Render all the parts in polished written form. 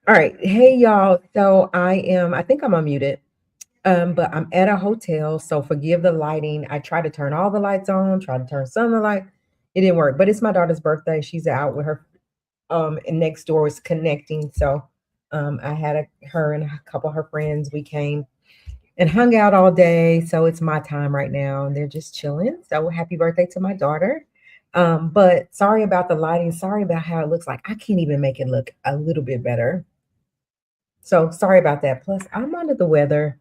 All right. Hey y'all. So I think I'm unmuted. But I'm at a hotel, so forgive the lighting. I tried to turn all the lights on, tried to turn some of the light. It didn't work. But it's my daughter's birthday. She's out with her and next door is connecting. So I had her and a couple of her friends. We came and hung out all day. So it's my time right now, and they're just chilling. So happy birthday to my daughter. But sorry about the lighting. Sorry about how it looks like. I can't even make it look a little bit better. So sorry about that. Plus, I'm under the weather.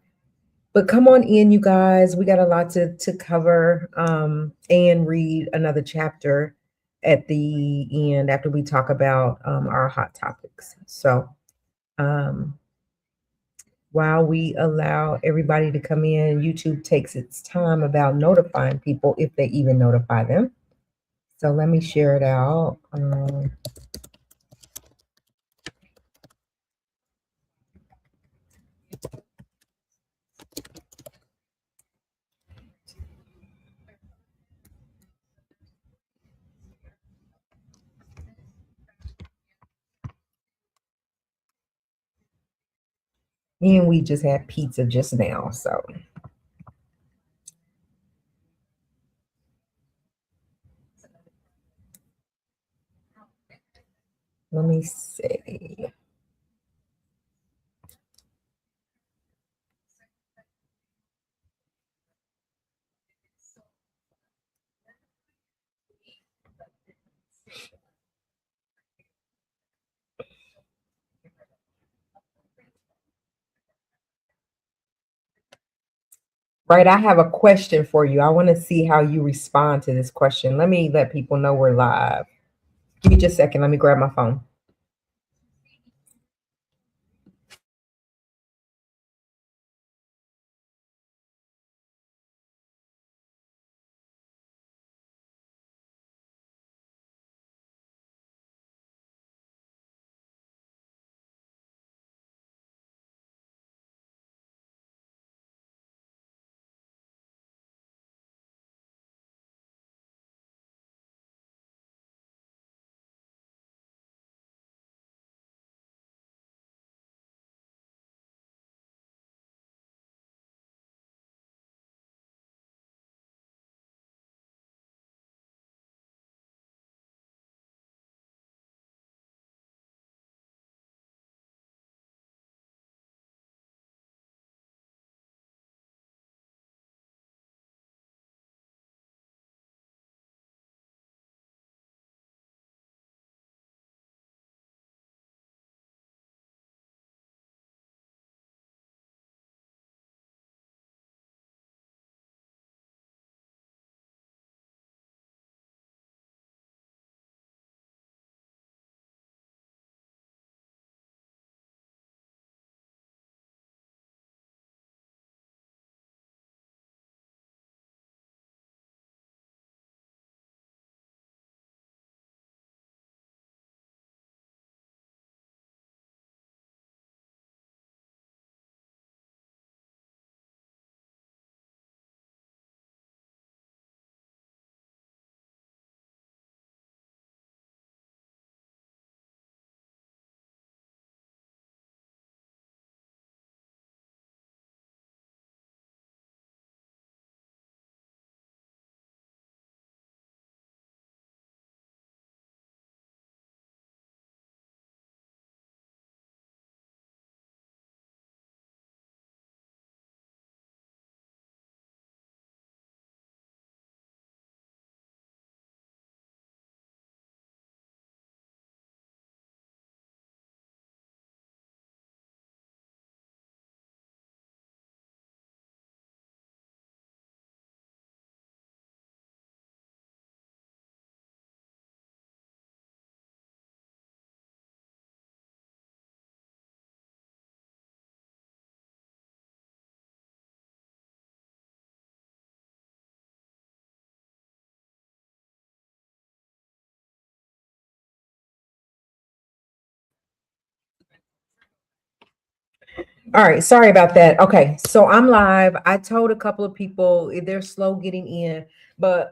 But come on in, you guys. We got a lot to cover and read another chapter at the end after we talk about our hot topics. So um, while we allow everybody to come in, YouTube takes its time about notifying people if they even notify them. So let me share it out. And we just had pizza just now. So let me see. Right, I have a question for you. I want to see how you respond to this question. Let me let people know we're live. Give me just a second. Let me grab my phone. All right, sorry about that. Okay, so I'm live. I told a couple of people they're slow getting in, but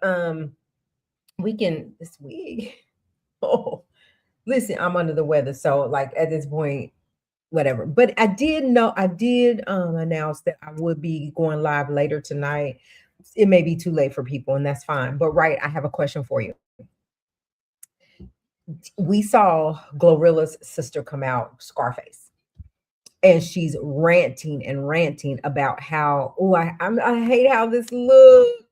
weekend this week. Oh, listen, I'm under the weather, so like at this point, whatever. But I did know I did announce that I would be going live later tonight. It may be too late for people, and that's fine. But right, I have a question for you. We saw Glorilla's sister come out, Scarface, and she's ranting and ranting about how I hate how this looks.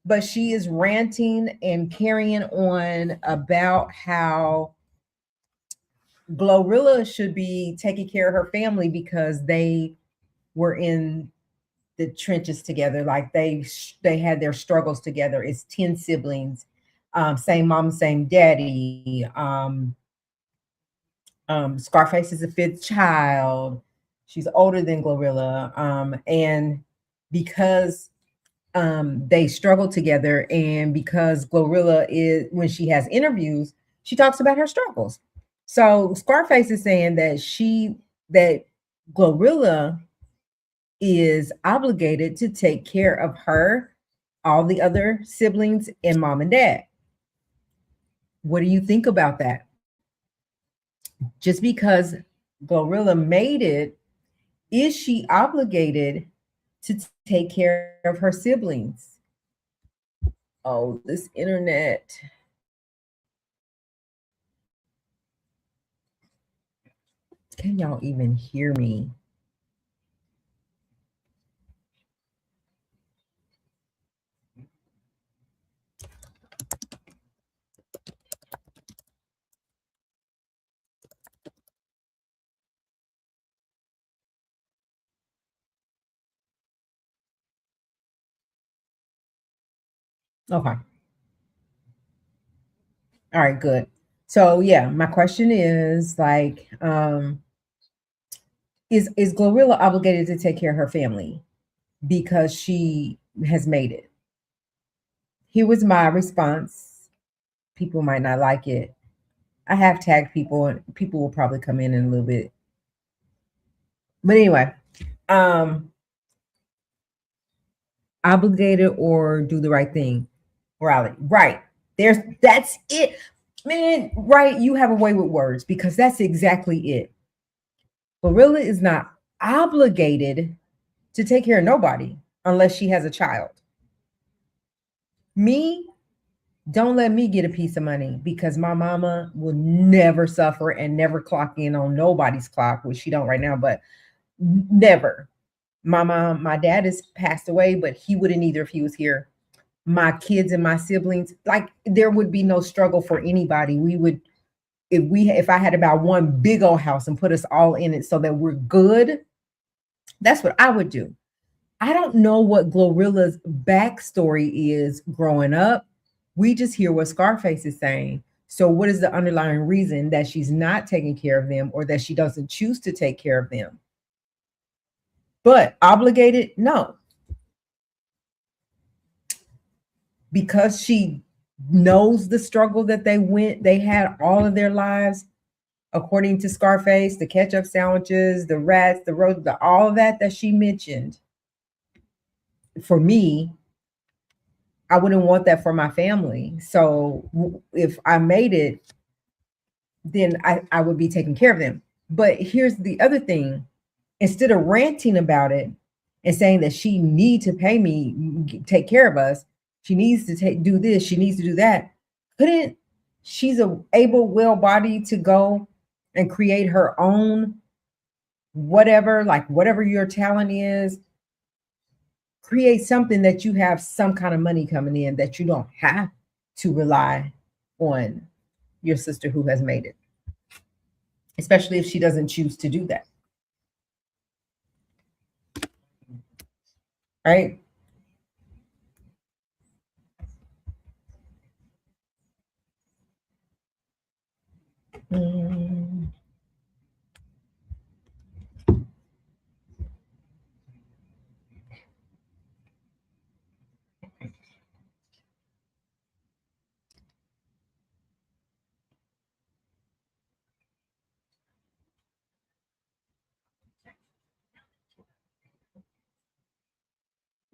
But she is ranting and carrying on about how Glorilla should be taking care of her family because they were in the trenches together. Like they had their struggles together. It's 10 siblings, same mom, same daddy. Scarface is the fifth child. She's older than Glorilla. And because they struggle together, and because Glorilla is, when she has interviews, she talks about her struggles. So Scarface is saying that Glorilla is obligated to take care of her, all the other siblings, and mom and dad. What do you think about that? Just because Glorilla made it, is she obligated to take care of her siblings? Oh, this internet. Can y'all even hear me? Okay. All right, good. So yeah, my question is like, is Glorilla obligated to take care of her family because she has made it? Here was my response. People might not like it. I have tagged people, and people will probably come in a little bit. But anyway, um, obligated or do the right thing, morality. Right. That's it. Man, right, you have a way with words because that's exactly it. Glorilla is not obligated to take care of nobody unless she has a child. Me, don't let me get a piece of money because my mama will never suffer and never clock in on nobody's clock, which she don't right now, but never. My dad has passed away, but he wouldn't either if he was here. My kids and my siblings, like there would be no struggle for anybody. We would, if I had about one big old house and put us all in it so that we're good, that's what I would do. I don't know what Glorilla's backstory is growing up. We just hear what Scarface is saying. So, what is the underlying reason that she's not taking care of them or that she doesn't choose to take care of them? But obligated, no, because she knows the struggle that they had all of their lives, according to Scarface, the ketchup sandwiches, the rats, the road, all of that she mentioned. For me, I wouldn't want that for my family. So if I made it, then I would be taking care of them. But here's the other thing. Instead of ranting about it and saying that she needs to pay me, take care of us, she needs to do this, she needs to do that. Couldn't she's a able, well-bodied to go and create her own whatever, like whatever your talent is, create something that you have some kind of money coming in that you don't have to rely on your sister who has made it, especially if she doesn't choose to do that. Right? Mm,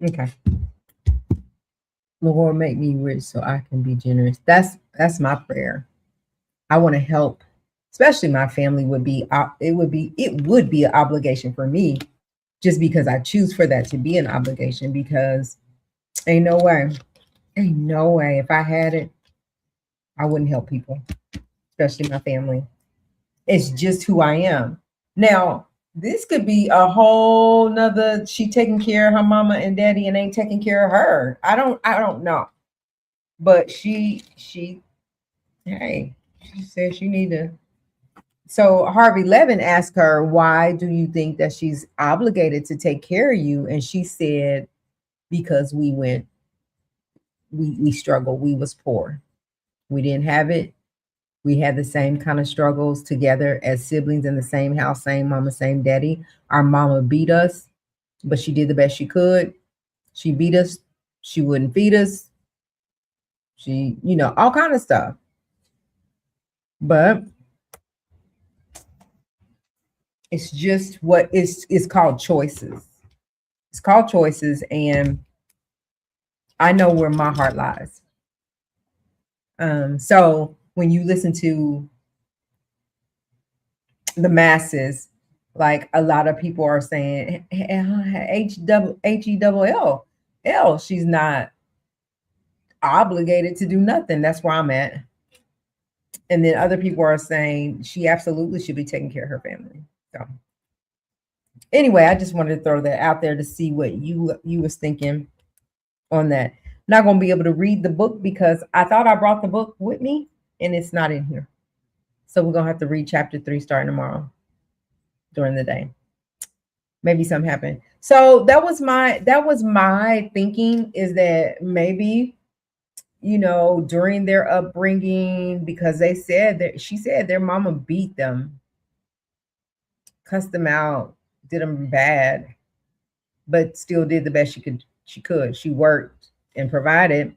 okay. Lord, make me rich so I can be generous. That's my prayer. I want to help, especially my family would be it would be an obligation for me just because I choose for that to be an obligation because ain't no way. Ain't no way. If I had it, I wouldn't help people, especially my family. It's just who I am. Now, this could be a whole nother she taking care of her mama and daddy and ain't taking care of her. I don't know. But she hey, she said she need to. So Harvey Levin asked her, why do you think that she's obligated to take care of you? And she said, because we struggled. We was poor. We didn't have it. We had the same kind of struggles together as siblings in the same house, same mama, same daddy. Our mama beat us, but she did the best she could. She beat us. She wouldn't feed us. She, all kind of stuff. But it's just what it's called choices. It's called choices, and I know where my heart lies. So when you listen to the masses, like a lot of people are saying H-E-double-L, she's not obligated to do nothing. That's where I'm at. And then other people are saying she absolutely should be taking care of her family. So anyway, I just wanted to throw that out there to see what you was thinking on that. Not going to be able to read the book because I thought I brought the book with me and it's not in here. So we're going to have to read chapter 3 starting tomorrow during the day. Maybe something happened. So that was my thinking, is that maybe, during their upbringing, because she said their mama beat them, cussed them out, did them bad, but still did the best she worked and provided.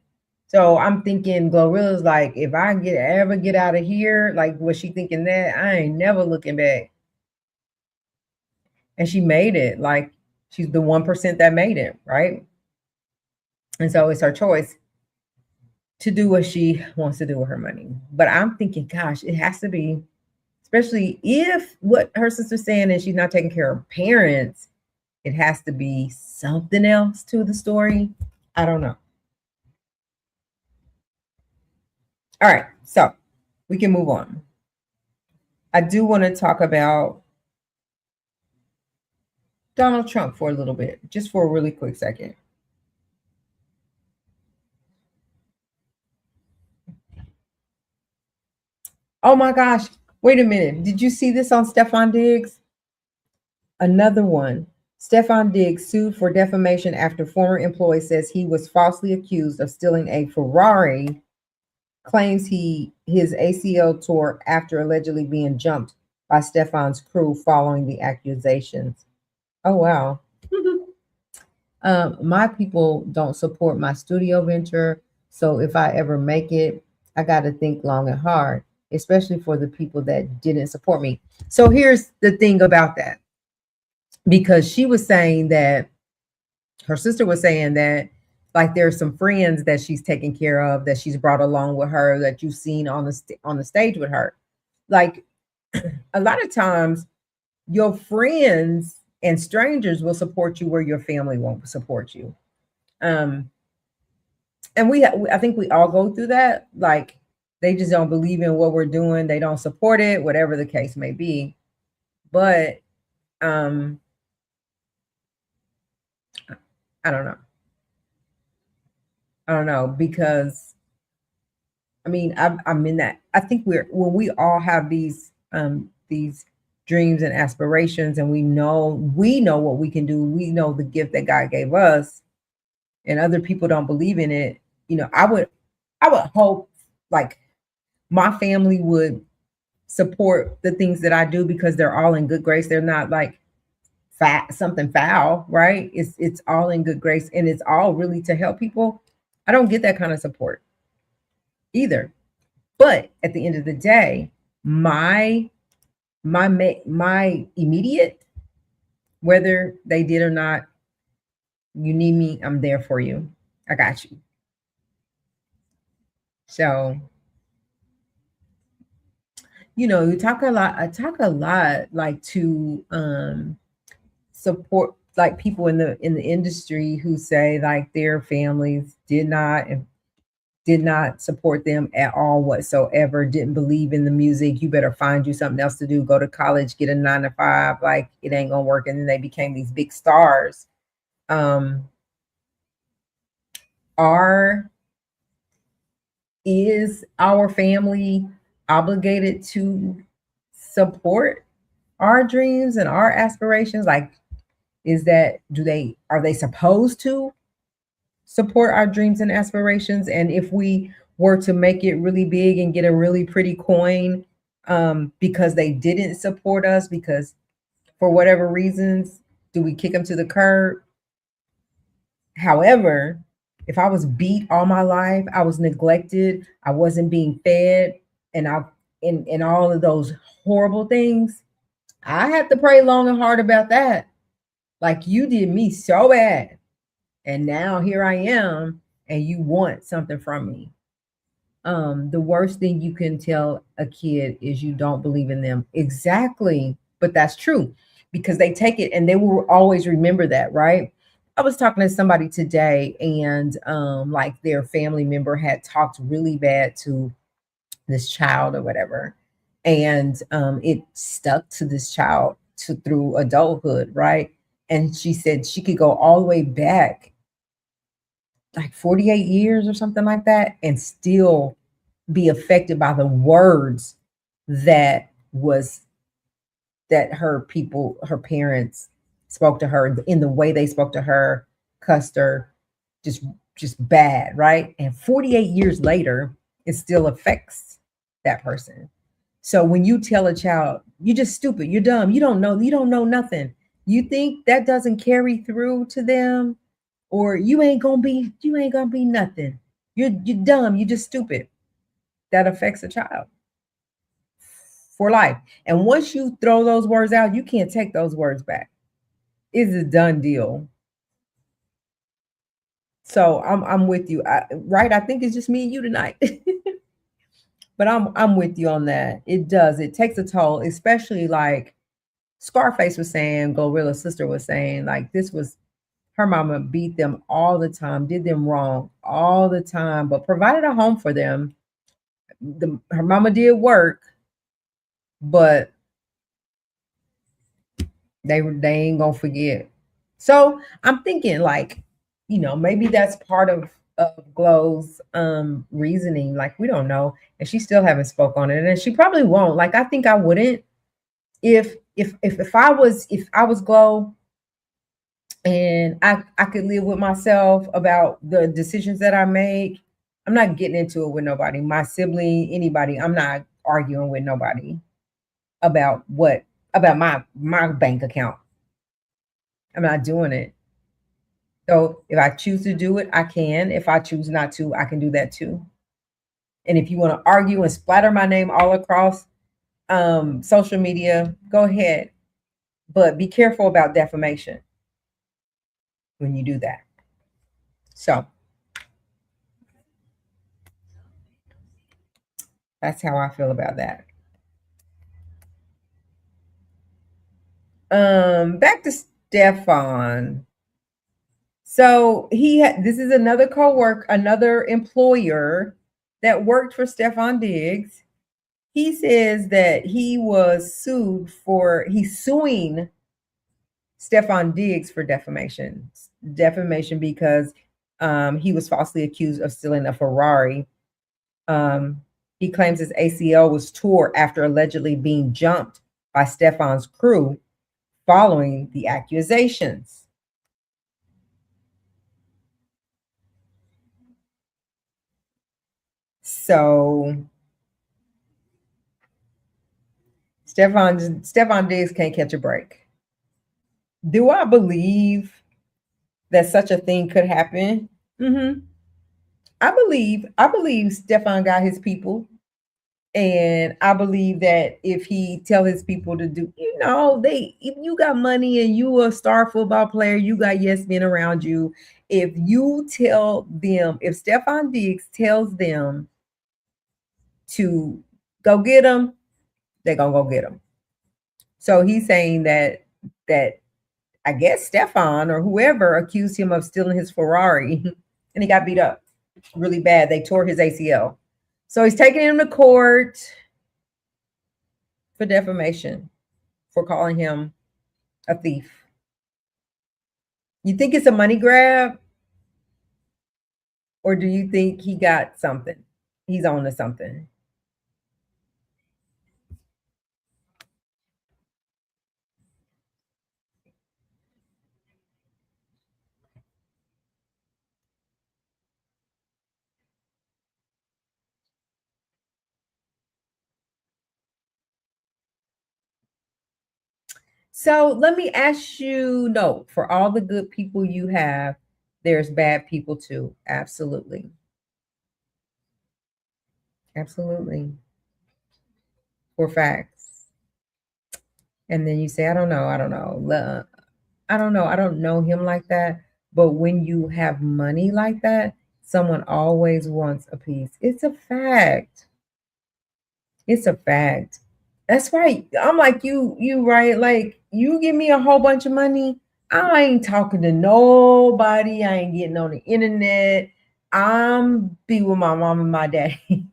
So I'm thinking Glorilla's like, if I ever get out of here, like, was she thinking that? I ain't never looking back. And she made it. Like, she's the 1% that made it, right? And so it's her choice to do what she wants to do with her money. But I'm thinking, gosh, it has to be, especially if what her sister's saying is she's not taking care of parents, it has to be something else to the story. I don't know. All right, so we can move on. I do want to talk about Donald Trump for a little bit, just for a really quick second. Oh my gosh, wait a minute. Did you see this on Stefan Diggs? Another one. Stefan Diggs sued for defamation after former employee says he was falsely accused of stealing a Ferrari, claims his ACL tore after allegedly being jumped by Stefan's crew following the accusations. Oh, wow. My people don't support my studio venture. So if I ever make it, I got to think long and hard, especially for the people that didn't support me. So here's the thing about that. Because she was saying that her sister was saying that, like, there's some friends that she's taking care of, that she's brought along with her, that you've seen on the stage with her. Like, a lot of times your friends and strangers will support you where your family won't support you. And I think we all go through that. Like, they just don't believe in what we're doing, they don't support it, whatever the case may be. But I don't know. I don't know, because I mean, I'm in that. I think when we all have these dreams and aspirations, and we know what we can do. We know the gift that God gave us, and other people don't believe in it. I would hope, like, my family would support the things that I do because they're all in good grace. They're not like something foul, right? It's all in good grace, and it's all really to help people. I don't get that kind of support either. But at the end of the day, my immediate, whether they did or not, you need me, I'm there for you. I got you. So, you talk a lot. I talk a lot like to support like people in the industry who say like their families did not support them at all whatsoever, didn't believe in the music. You better find you something else to do, go to college, get a 9 to 5, like it ain't gonna work. And then they became these big stars. Um, are is our family obligated to support our dreams and our aspirations? Like, is that do they are they supposed to support our dreams and aspirations? And if we were to make it really big and get a really pretty coin, because they didn't support us, because for whatever reasons, do we kick them to the curb? However, if I was beat all my life, I was neglected, I wasn't being fed, and I in all of those horrible things, I had to pray long and hard about that. Like, you did me so bad, and now here I am, and you want something from me. The worst thing you can tell a kid is you don't believe in them. Exactly. But that's true, because they take it and they will always remember that, right? I was talking to somebody today, and like their family member had talked really bad to this child or whatever. And it stuck to this child through adulthood, right? And she said she could go all the way back like 48 years or something like that and still be affected by the words that was that her parents spoke to her, in the way they spoke to her, cussed her, just just bad, right? And 48 years later, it still affects that person. So when you tell a child, you're just stupid, you're dumb, you don't know nothing, you think that doesn't carry through to them? Or you ain't gonna be nothing. You're dumb, you're just stupid. That affects a child for life. And once you throw those words out, you can't take those words back. It's a done deal. So I'm with you. Right? I think it's just me and you tonight. But I'm with you on that. It does. It takes a toll, especially like Scarface was saying, Glorilla's sister was saying, like this was her mama beat them all the time, did them wrong all the time, but provided a home for them. Her mama did work, but they ain't gonna forget. So I'm thinking like, maybe that's part of Glow's reasoning. Like we don't know, and she still haven't spoke on it, and she probably won't. Like I think I wouldn't if I was Glow and I could live with myself about the decisions that I make. I'm not getting into it with nobody, my sibling, anybody. I'm not arguing with nobody about what about my bank account. I'm not doing it. So if I choose to do it, I can. If I choose not to, I can do that too. And if you want to argue and splatter my name all across social media, go ahead. But be careful about defamation when you do that. So that's how I feel about that. Back to Stefan. So this is another another employer that worked for Stefan Diggs. He says that he's suing Stefan Diggs for defamation. Defamation because he was falsely accused of stealing a Ferrari. He claims his ACL was tore after allegedly being jumped by Stefan's crew following the accusations. So Stefan Diggs can't catch a break. Do I believe that such a thing could happen? Mm-hmm. I believe Stefan got his people, and I believe that if he tell his people to do, if you got money and you a star football player, you got yes men around you. If you tell them, if Stefan Diggs tells them to go get him, they're gonna go get him. So he's saying that I guess Stefan or whoever accused him of stealing his Ferrari and he got beat up really bad. They tore his ACL. So he's taking him to court for defamation for calling him a thief. You think it's a money grab? Or do you think he got something? He's on to something. So let me ask you, no, for all the good people you have, there's bad people too. Absolutely. Absolutely. For facts. And then you say, I don't know, I don't know. I don't know. I don't know him like that. But when you have money like that, someone always wants a piece. It's a fact. It's a fact. That's right. I'm like you right. Like you give me a whole bunch of money, I ain't talking to nobody. I ain't getting on the internet. I'm be with my mom and my daddy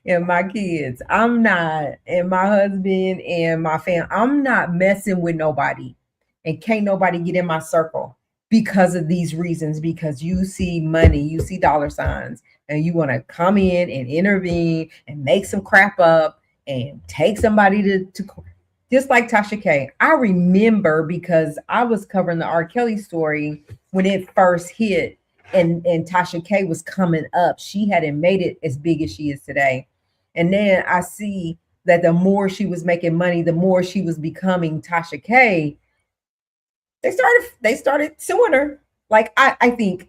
and my kids. I'm not, and my husband and my family. I'm not messing with nobody, and can't nobody get in my circle because of these reasons. Because you see money, you see dollar signs, and you want to come in and intervene and make some crap up and take somebody to just like Tasha K. I remember because I was covering the R. Kelly story when it first hit, and Tasha K was coming up. She hadn't made it as big as she is today. And then I see that the more she was making money, the more she was becoming Tasha K. They started suing her. Like I think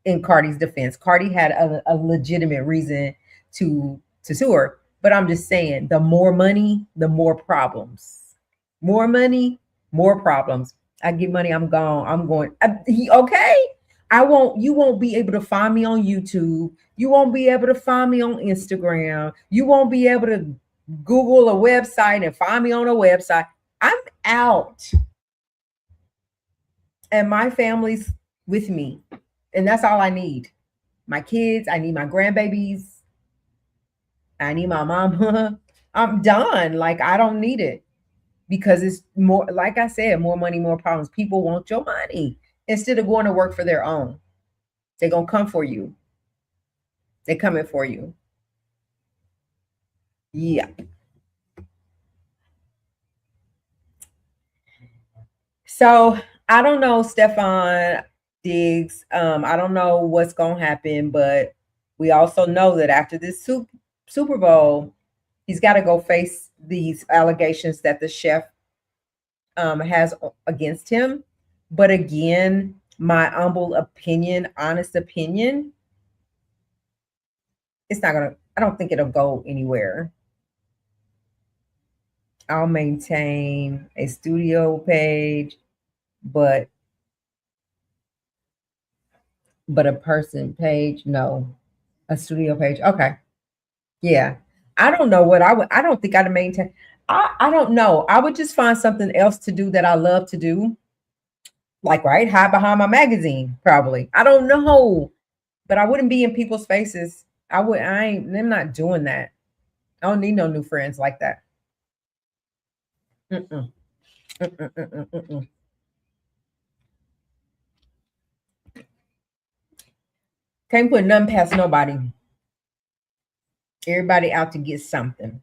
in Cardi's defense, Cardi had a legitimate reason to sue her. But I'm just saying, the more money, the more problems. More money, more problems. I get money, I'm gone. I'm going. Okay. I won't. You won't be able to find me on YouTube. You won't be able to find me on Instagram. You won't be able to Google a website and find me on a website. I'm out, and my family's with me, and that's all I need. My kids. I need my grandbabies. I need my mama. I'm done. Like I don't need it because it's more, like I said, more money, more problems. People want your money instead of going to work for their own. They're gonna come for you. They're coming for you. Yeah. So I don't know, Stefan Diggs. I don't know what's gonna happen, but we also know that after this Super Bowl, he's got to go face these allegations that the chef has against him. But again, my humble opinion, honest opinion, it's not gonna. I don't think it'll go anywhere. I'll maintain a studio page, but a person page, no, a studio page. Okay, yeah. I don't know what I would. I don't think I'd maintain. I don't know. I would just find something else to do that I love to do, like right, hide behind my magazine, probably. I don't know, but I wouldn't be in people's faces. I would. I ain't. I'm not doing that. I don't need no new friends like that. Mm-mm, mm-mm, mm-mm, mm-mm. Can't put nothing past nobody. Everybody out to get something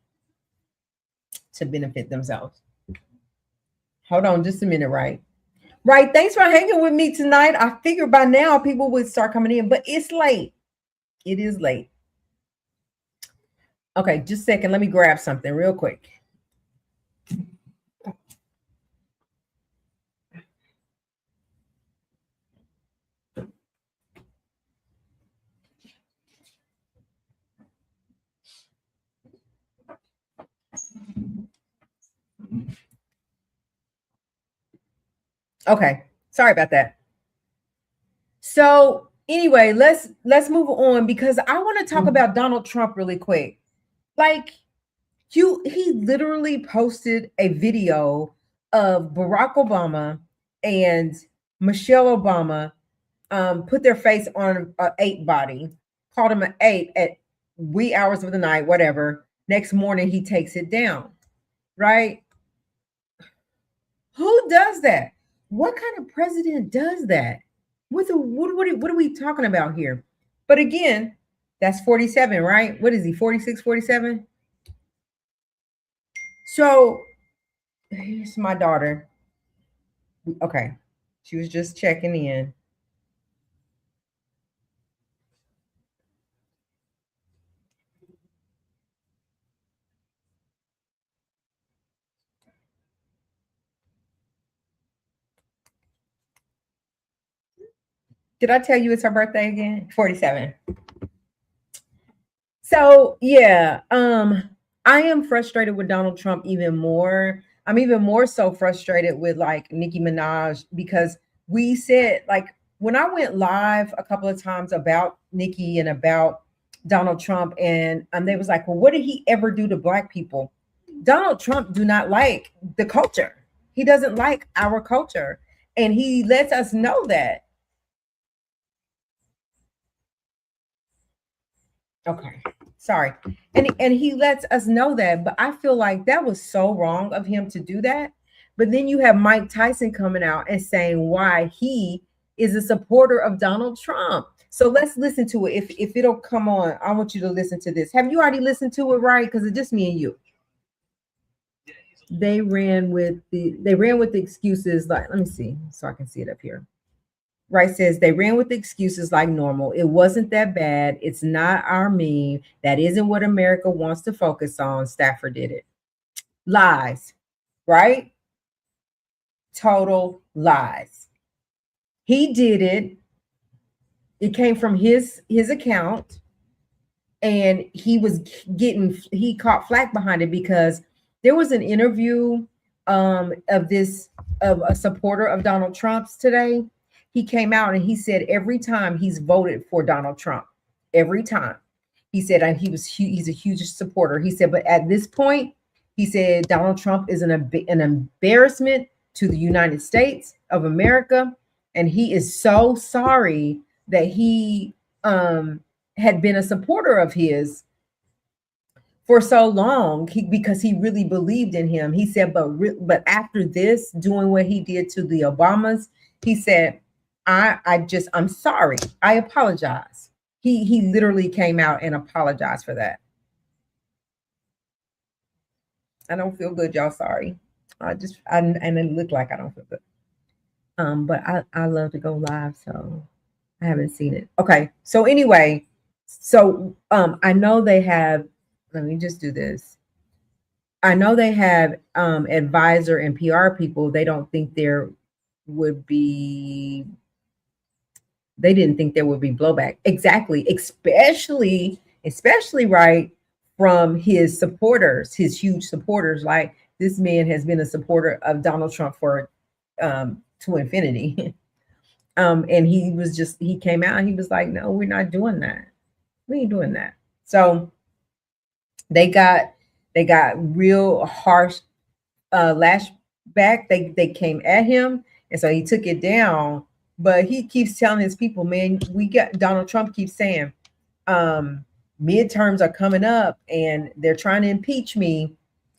to benefit themselves. Hold on just a minute, right? Right. Thanks for hanging with me tonight. I figured by now people would start coming in, but it's late. It is late. Okay, just a second. Let me grab something real quick. Okay. Sorry about that. So anyway, let's move on because I want to talk about Donald Trump really quick. Like he literally posted a video of Barack Obama and Michelle Obama put their face on an ape body, called him an ape at wee hours of the night, whatever. Next morning, he takes it down, right? Who does that? What kind of president does that? What are we talking about here? But again, that's 47, right? What is he, 46, 47? So here's my daughter. Okay. She was just checking in. Did I tell you it's her birthday again? 47. So yeah, I am frustrated with Donald Trump even more. I'm even more so frustrated with like Nicki Minaj because we said like when I went live a couple of times about Nicki and about Donald Trump, and they was like, well, what did he ever do to black people? Donald Trump do not like the culture. He doesn't like our culture, and he lets us know that. Okay. Sorry. And he lets us know that, but I feel like that was so wrong of him to do that. But then you have Mike Tyson coming out and saying why he is a supporter of Donald Trump. So let's listen to it. If it'll come on, I want you to listen to this. Have you already listened to it, right? Because it's just me and you. They ran with the excuses like, let me see so I can see it up here. Right, says they ran with the excuses like normal. It wasn't that bad. It's not our meme. That isn't what America wants to focus on. Stafford did it. Lies, right? Total lies. He did it. It came from his account, and he caught flack behind it because there was an interview of a supporter of Donald Trump's today. He came out and he said every time he's voted for Donald Trump, every time he said he's a huge supporter. He said, but at this point, he said Donald Trump is an embarrassment to the United States of America, and he is so sorry that he had been a supporter of his for so long because he really believed in him. He said, but after this, doing what he did to the Obamas, he said, I'm sorry. I apologize. He literally came out and apologized for that. I don't feel good, y'all. Sorry. And it looked like I don't feel good. But I love to go live, so I haven't seen it. Okay. So anyway, I know they have, let me just do this. I know they have advisor and PR people. Would be they didn't think there would be blowback. Exactly. Especially right from his supporters, his huge supporters. Like this man has been a supporter of Donald Trump for to infinity. And he came out and he was like, no, we're not doing that. We ain't doing that. So they got real harsh lash back. They came at him, and so he took it down. But he keeps telling his people, man, Donald Trump keeps saying, midterms are coming up and they're trying to impeach me,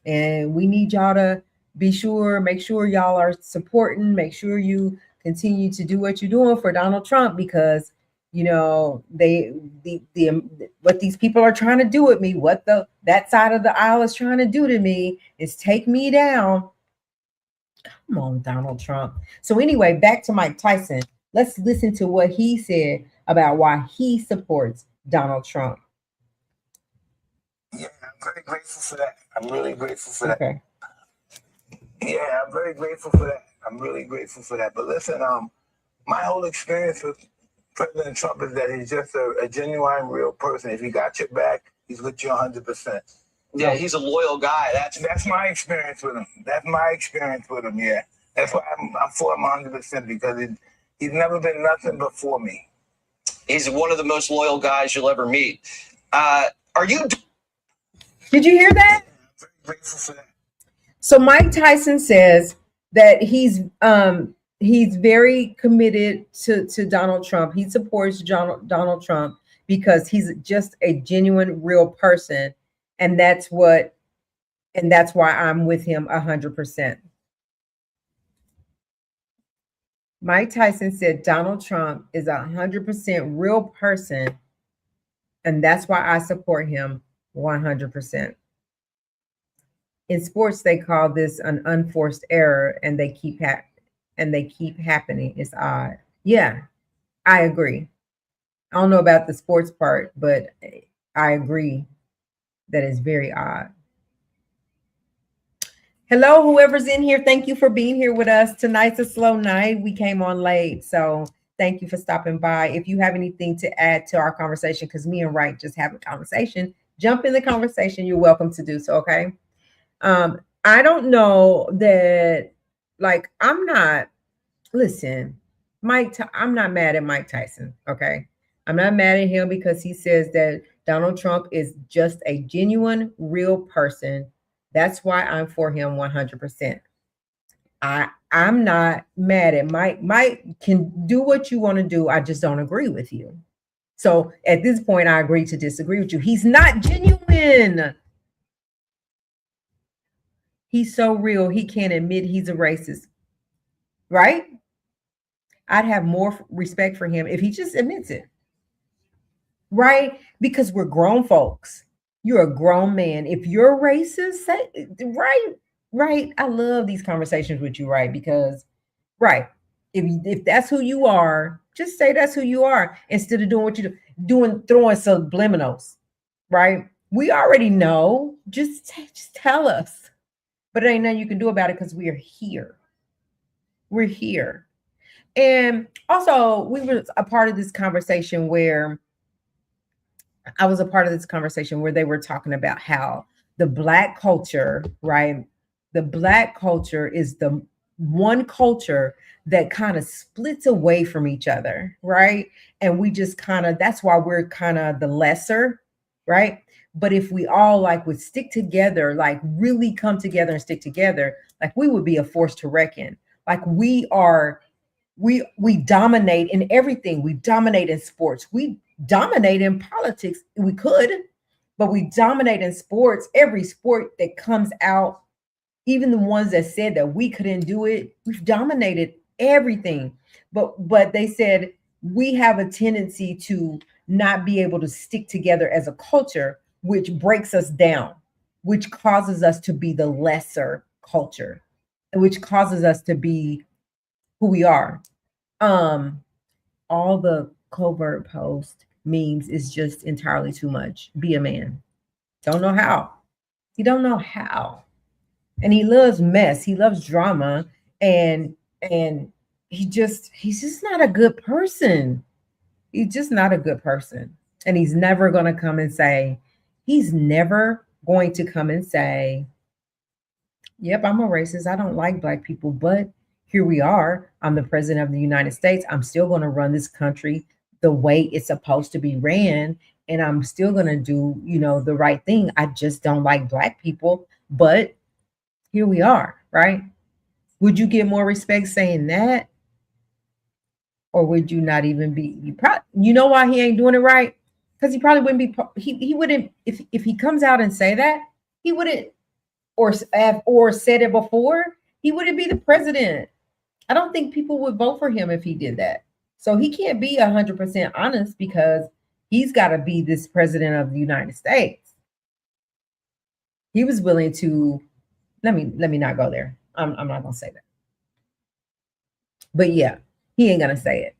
and we need y'all to make sure y'all are supporting, make sure you continue to do what you're doing for Donald Trump, because what these people are trying to do with me, what that side of the aisle is trying to do to me is take me down. Come on, Donald Trump. So anyway, back to Mike Tyson. Let's listen to what he said about why he supports Donald Trump. Yeah, I'm very grateful for that. I'm really grateful for that. Okay. Yeah, I'm very grateful for that. I'm really grateful for that. But listen, my whole experience with President Trump is that he's just a genuine, real person. If he got your back, he's with you 100%. Yeah, he's a loyal guy. That's my experience with him. That's my experience with him. Yeah, that's why I'm for him 100%, because he's never been nothing but for me. He's one of the most loyal guys you'll ever meet. Are you? Did you hear that? I'm very grateful for that. So Mike Tyson says that he's very committed to Donald Trump. He supports Donald Trump because he's just a genuine, real person, and that's why I'm with him 100%. Mike Tyson said Donald Trump is 100% real person, and that's why I support him 100%. In sports, they call this an unforced error, and they keep happening. It's odd. Yeah, I agree. I don't know about the sports part, but I agree that it's very odd. Hello, whoever's in here. Thank you for being here with us. Tonight's a slow night. We came on late, so thank you for stopping by. If you have anything to add to our conversation, because me and Wright just have a conversation, jump in the conversation. You're welcome to do so, okay? I don't know that, like, listen, I'm not mad at Mike Tyson, okay? I'm not mad at him because he says that Donald Trump is just a genuine, real person. That's why I'm for him 100%. I'm not mad at Mike. Mike can do what you want to do. I just don't agree with you. So at this point, I agree to disagree with you. He's not genuine. He's so real, he can't admit he's a racist, right? I'd have more respect for him if he just admits it, right? Because we're grown folks. You're a grown man. If you're racist, say, right. I love these conversations with you, right? Because, right, if that's who you are, just say that's who you are instead of doing what you do, throwing subliminals, right? We already know. Just tell us. But it ain't nothing you can do about it because we are here. We're here. And also, we were a part of this conversation where I was a part of this conversation where they were talking about how the Black culture, right? The Black culture is the one culture that kind of splits away from each other, right? And we just kind of, that's why we're kind of the lesser, right? But if we all like would stick together, like really come together and stick together, like we would be a force to reckon. Like we dominate in everything. We dominate in sports. We dominate in politics. We could, but we dominate in sports. Every sport that comes out, even the ones that said that we couldn't do it, we've dominated everything. But they said we have a tendency to not be able to stick together as a culture, which breaks us down, which causes us to be the lesser culture, which causes us to be who we are. All the covert post memes is just entirely too much. Be a man. Don't know how. You don't know how. And he loves mess. He loves drama. And he's just not a good person. He's just not a good person. And he's never going to come and say, yep, I'm a racist. I don't like Black people, but here we are. I'm the president of the United States. I'm still going to run this country the way it's supposed to be ran. And I'm still going to do, the right thing. I just don't like Black people, but here we are, right? Would you get more respect saying that? Or would you not even be, you know why he ain't doing it right? Because he probably wouldn't be, he wouldn't, if he comes out and say that, he wouldn't, or said it before, he wouldn't be the president. I don't think people would vote for him if he did that. So he can't be 100% honest because he's got to be this president of the United States. He was willing to, let me not go there. I'm not gonna say that. But yeah, he ain't gonna say it.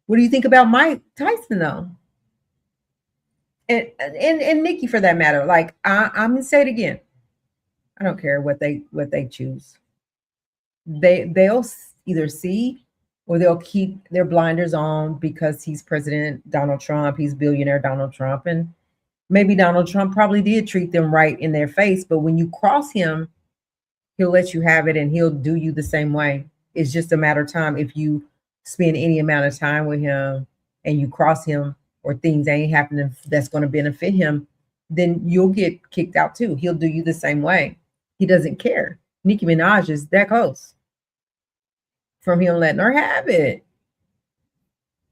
What do you think about Mike Tyson though? And Nikki for that matter. Like I'm gonna say it again. I don't care what they choose. They'll either see or they'll keep their blinders on because he's President Donald Trump, he's billionaire Donald Trump, and maybe Donald Trump probably did treat them right in their face, but when you cross him, he'll let you have it and he'll do you the same way. It's just a matter of time. If you spend any amount of time with him and you cross him or things ain't happening that's going to benefit him, then you'll get kicked out too. He'll do you the same way. He doesn't care. Nicki Minaj is that close from him letting her have it.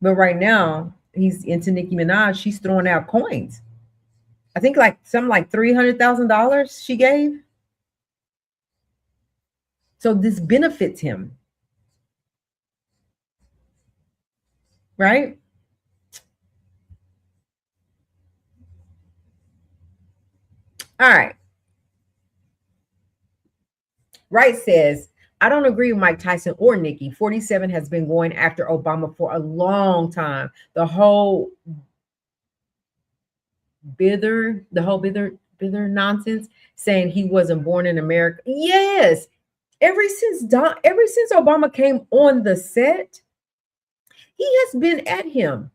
But right now, he's into Nicki Minaj. She's throwing out coins. I think like something like $300,000 she gave. So this benefits him. Right? All right. Wright says, I don't agree with Mike Tyson or Nikki. 47 has been going after Obama for a long time. The whole bither nonsense, saying he wasn't born in America. Yes. Ever since Obama came on the set, he has been at him.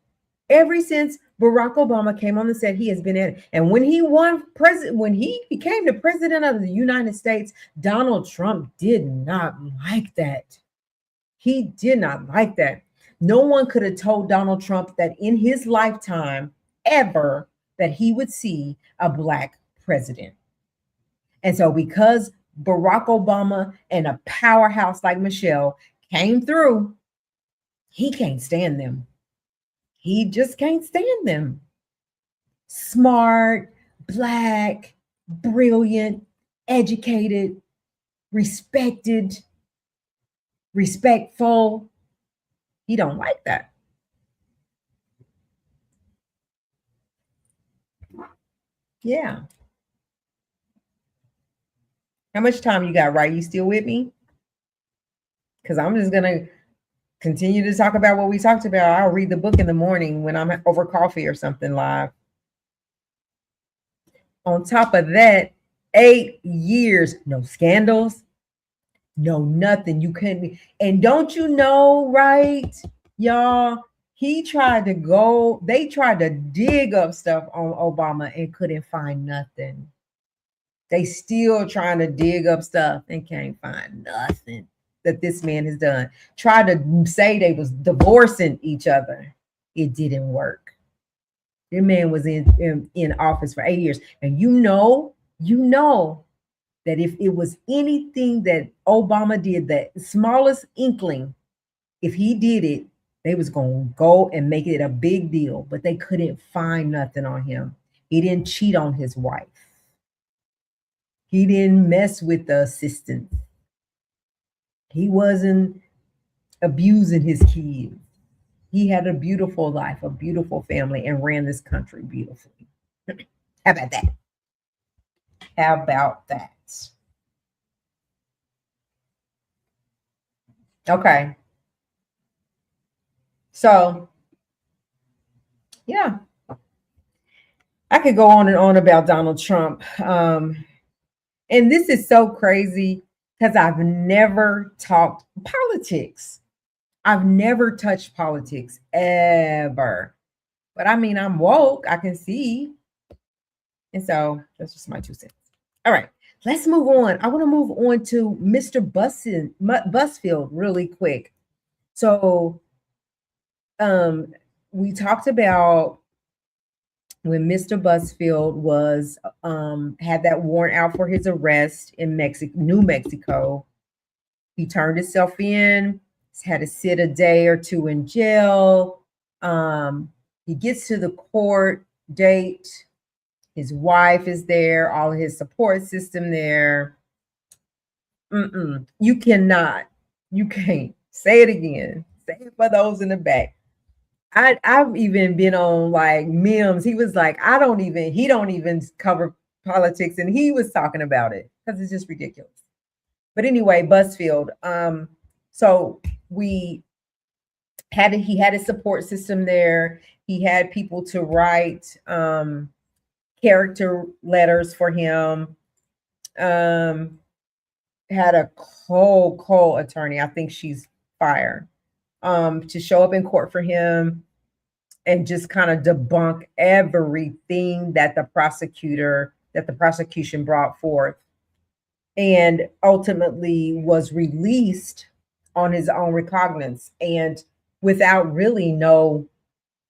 Ever since Barack Obama came on the set, he has been at it. And when he when he became the president of the United States, Donald Trump did not like that. He did not like that. No one could have told Donald Trump that in his lifetime ever that he would see a Black president. And so because Barack Obama and a powerhouse like Michelle came through, he can't stand them. He just can't stand them. Smart, Black, brilliant, educated, respected, respectful. He don't like that. Yeah. How much time you got, right? You still with me? Because I'm just going to continue to talk about what we talked about. I'll read the book in the morning when I'm over coffee or something live. On top of that, 8 years, no scandals, no nothing. You couldn't. And don't you know, right, y'all? They tried to dig up stuff on Obama and couldn't find nothing. They still trying to dig up stuff and can't find nothing that this man has done. Tried to say they was divorcing each other. It didn't work. The man was in office for 8 years. And you know that if it was anything that Obama did, the smallest inkling, if he did it, they was going to go and make it a big deal, but they couldn't find nothing on him. He didn't cheat on his wife. He didn't mess with the assistant. He wasn't abusing his kids. He had a beautiful life, a beautiful family, and ran this country beautifully. How about that? How about that? Okay. So, yeah. I could go on and on about Donald Trump. And this is so crazy because I've never talked politics. I've never touched politics ever. But I mean, I'm woke. I can see. And so that's just my 2 cents. All right, let's move on. I want to move on to Mr. Busfield really quick. So we talked about when Mr. Busfield was had that warrant out for his arrest in New Mexico. He turned himself in, had to sit a day or two in jail. He gets to the court date. His wife is there, all of his support system there. You can't say it again. Say it for those in the back. I've even been on like memes. He was like, he don't even cover politics, and he was talking about it because it's just ridiculous. But anyway, Busfield. So he had a support system there. He had people to write character letters for him. Had a cold attorney. I think she's fired. To show up in court for him and just kind of debunk everything that the prosecution brought forth, and ultimately was released on his own recognizance and without really no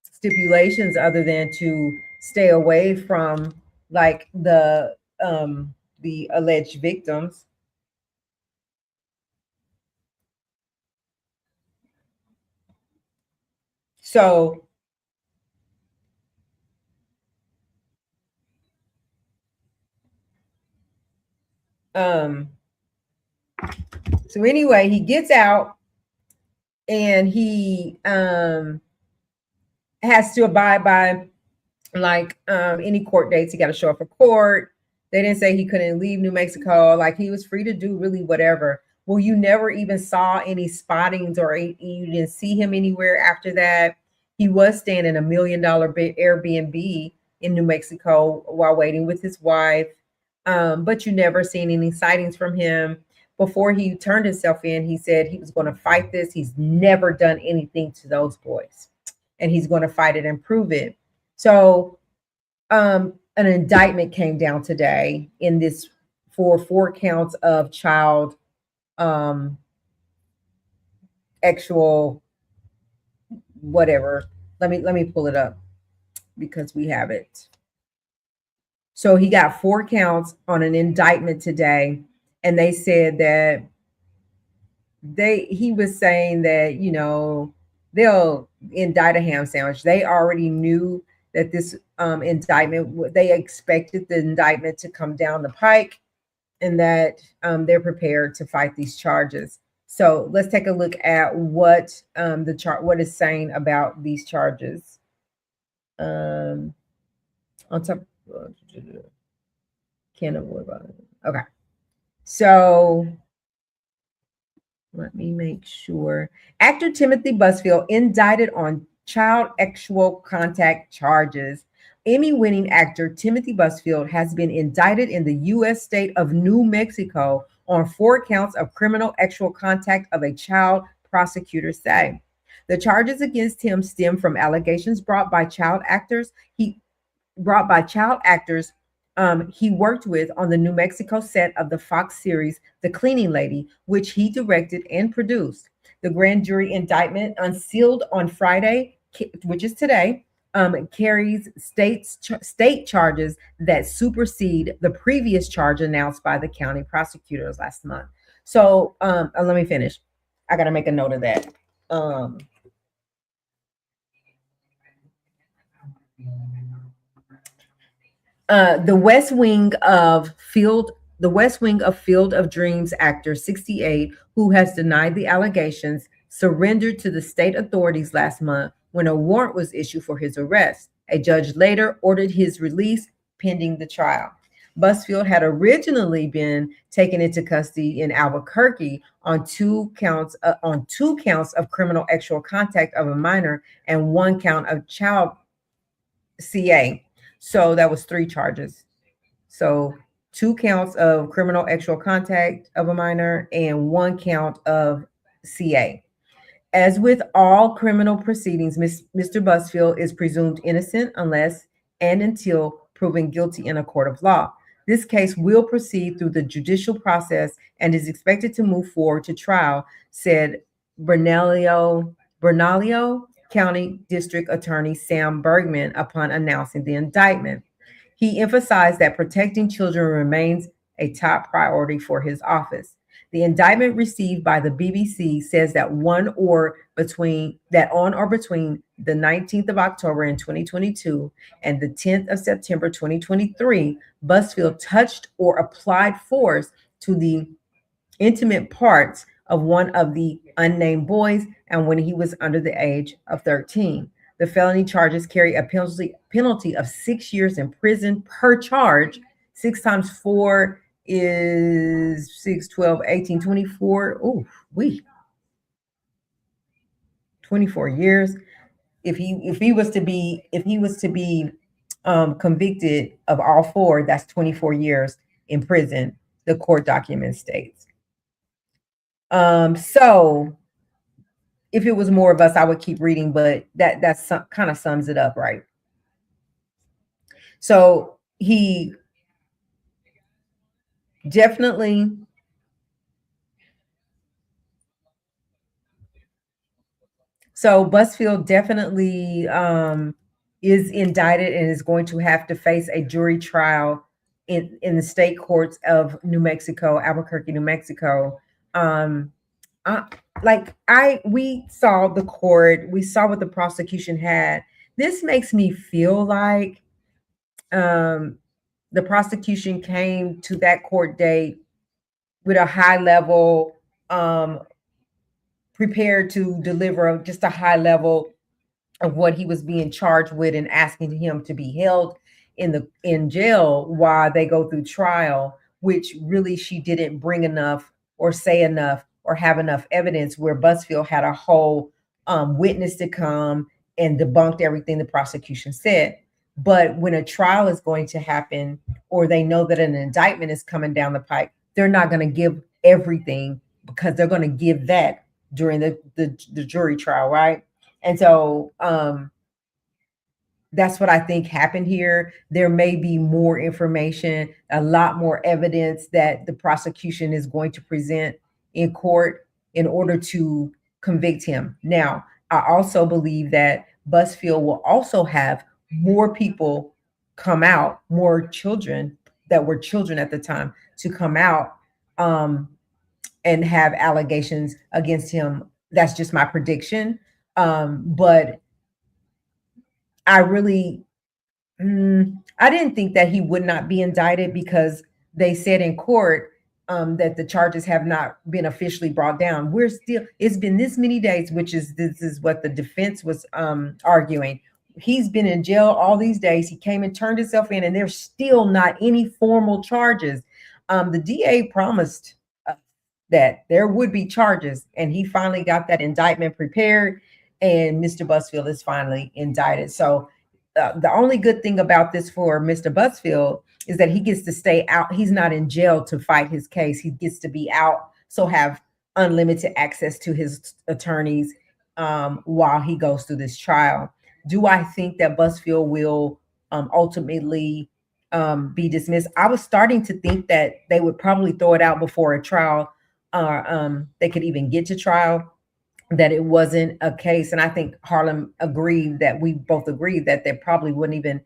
stipulations other than to stay away from like the alleged victims. So um so anyway, he gets out and he has to abide by like any court dates. He got to show up for court. They didn't say he couldn't leave New Mexico. Like he was free to do really whatever. Well, you never even saw any spottings or you didn't see him anywhere after that. He was staying in $1 million Airbnb in New Mexico while waiting with his wife. But you never seen any sightings from him. Before he turned himself in, he said he was going to fight this. He's never done anything to those boys, and he's going to fight it and prove it. So an indictment came down today in this for 4 counts of child um, actual whatever. Let me pull it up because we have it. So he got 4 counts on an indictment today, and they said that he was saying that they'll indict a ham sandwich. They already knew that this indictment, they expected the indictment to come down the pike, and that they're prepared to fight these charges. So let's take a look at what what is saying about these charges. On top, can avoid. Okay, so let me make sure. Actor Timothy Busfield indicted on child sexual contact charges. Emmy-winning actor Timothy Busfield has been indicted in the U.S. state of New Mexico on 4 counts of criminal sexual contact of a child, prosecutors say. The charges against him stem from allegations brought by child actors he worked with on the New Mexico set of the Fox series The Cleaning Lady, which he directed and produced. The grand jury indictment, unsealed on Friday, which is today, carries state charges that supersede the previous charge announced by the county prosecutors last month. So let me finish. I got to make a note of that. The West Wing of Field of Dreams actor 68, who has denied the allegations, surrendered to the state authorities last month when a warrant was issued for his arrest. A judge later ordered his release pending the trial. Busfield had originally been taken into custody in Albuquerque on 2 counts of criminal sexual contact of a minor and 1 count of child CA. So that was 3 charges. So 2 counts of criminal sexual contact of a minor and 1 count of CA. As with all criminal proceedings, Mr. Busfield is presumed innocent unless and until proven guilty in a court of law. This case will proceed through the judicial process and is expected to move forward to trial, said Bernalillo County District Attorney Sam Bergman upon announcing the indictment. He emphasized that protecting children remains a top priority for his office. The indictment received by the BBC says that on or between the 19th of October in 2022 and the 10th of September 2023, Busfield touched or applied force to the intimate parts of one of the unnamed boys and when he was under the age of 13. The felony charges carry a penalty of 6 years in prison per charge. 6 times 4 is 6, 12, 18, 24. Oh, 24 years. If he was to be convicted of all 4, that's 24 years in prison, the court document states. So if it was more of us, I would keep reading, but that's kind of sums it up, right? So he definitely Busfield definitely is indicted and is going to have to face a jury trial in the state courts of New Mexico, Albuquerque, New Mexico. Um, uh, we saw the court, we saw what the prosecution had. This makes me feel like um, the prosecution came to that court date with a high level, prepared to deliver just a high level of what he was being charged with, and asking him to be held in jail while they go through trial, which really she didn't bring enough or say enough or have enough evidence, where Busfield had a whole witness to come and debunked everything the prosecution said. But when a trial is going to happen, or they know that an indictment is coming down the pike, they're not going to give everything, because they're going to give that during the jury trial, right? And so that's what I think happened here. There may be more information, a lot more evidence that the prosecution is going to present in court in order to convict him. Now, I also believe that Busfield will also have more people come out, more children that were children at the time, to come out and have allegations against him. That's just my prediction. But I really, I didn't think that he would not be indicted, because they said in court that the charges have not been officially brought down. We're still, it's been this many days, which is, this is what the defense was arguing. He's been in jail all these days. He came and turned himself in, and there's still not any formal charges. The DA promised that there would be charges, and he finally got that indictment prepared, and Mr. Busfield is finally indicted. So the only good thing about this for Mr. Busfield is that he gets to stay out. He's not in jail to fight his case. He gets to be out, so have unlimited access to his attorneys while he goes through this trial. Do I think that Busfield will ultimately be dismissed? I was starting to think that they would probably throw it out before a trial, or they could even get to trial, that it wasn't a case. And I think Harlem agreed, that we both agreed that they probably wouldn't even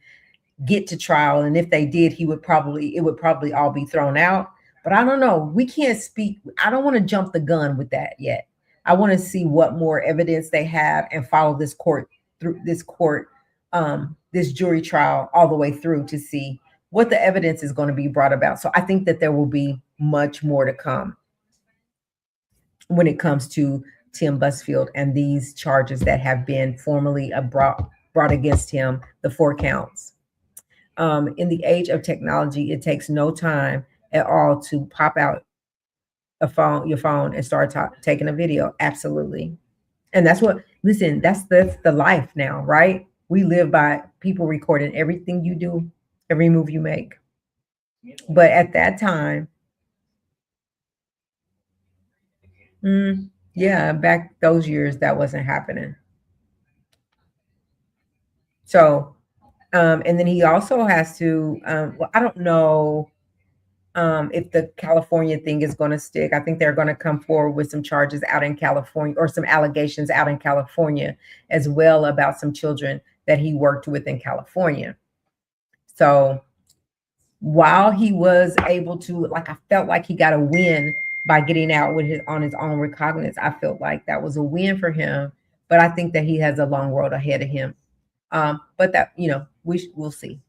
get to trial. And if they did, it would probably all be thrown out. But I don't know. We can't speak. I don't want to jump the gun with that yet. I want to see what more evidence they have, and follow this court, this jury trial all the way through, to see what the evidence is going to be brought about. So I think that there will be much more to come when it comes to Tim Busfield and these charges that have been formally brought against him, the 4 counts. In the age of technology, it takes no time at all to pop out your phone, and start taking a video. Absolutely. And that's what, listen, that's the life now, right? We live by people recording everything you do, every move you make. But at that time, yeah, back those years, that wasn't happening. So, and then he also has to, well, I don't know if the California thing is going to stick. I think they're going to come forward with some charges out in California, or some allegations out in California as well, about some children that he worked with in California. So while he was able to, like, I felt like he got a win by getting out with on his own recognizance. I felt like that was a win for him, but I think that he has a long road ahead of him. But that, we'll see.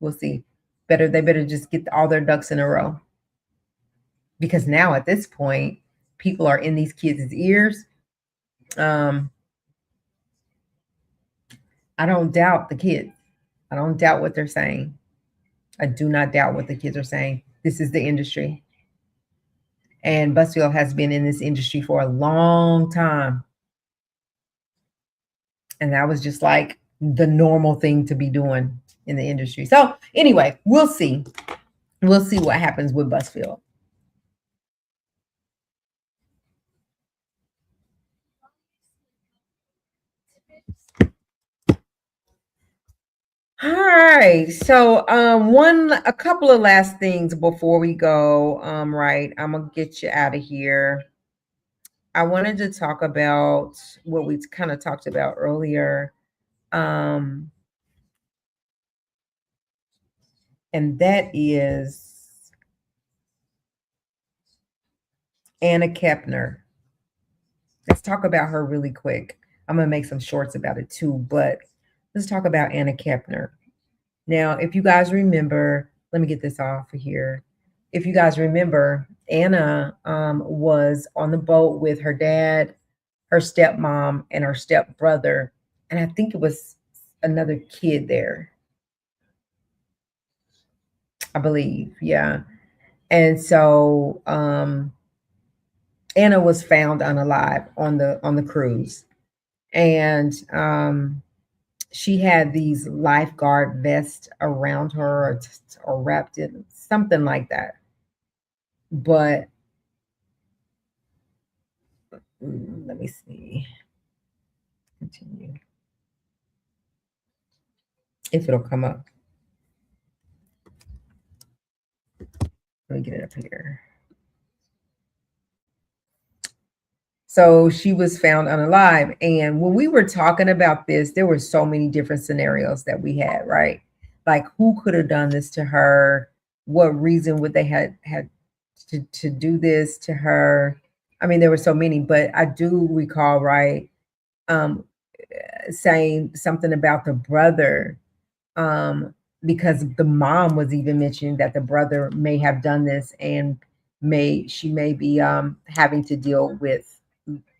We'll see. They better just get all their ducks in a row, because now at this point, people are in these kids' ears. I don't doubt the kids. I don't doubt what they're saying. I do not doubt what the kids are saying. This is the industry. And Busfield has been in this industry for a long time. And that was just like the normal thing to be doing in the industry. So anyway, we'll see. We'll see what happens with Busfield. All right. So a couple of last things before we go. Right. I'm gonna get you out of here. I wanted to talk about what we kind of talked about earlier. and that is Anna Kepner. Let's talk about her really quick. I'm going to make some shorts about it too, but let's talk about Anna Kepner. Now, if you guys remember, let me get this off of here. If you guys remember, Anna was on the boat with her dad, her stepmom, and her stepbrother. And I think it was another kid there, I believe. Yeah. And so Anna was found unalive on the cruise. And she had these lifeguard vests around her or wrapped in something like that. But let me see. Continue. If it'll come up. Let me get it up here. So she was found unalive. And when we were talking about this, there were so many different scenarios that we had, right? Like who could have done this to her? What reason would they had to do this to her? I mean, there were so many, but I do recall, right, um, saying something about the brother, because the mom was even mentioning that the brother may have done this and may be having to deal with,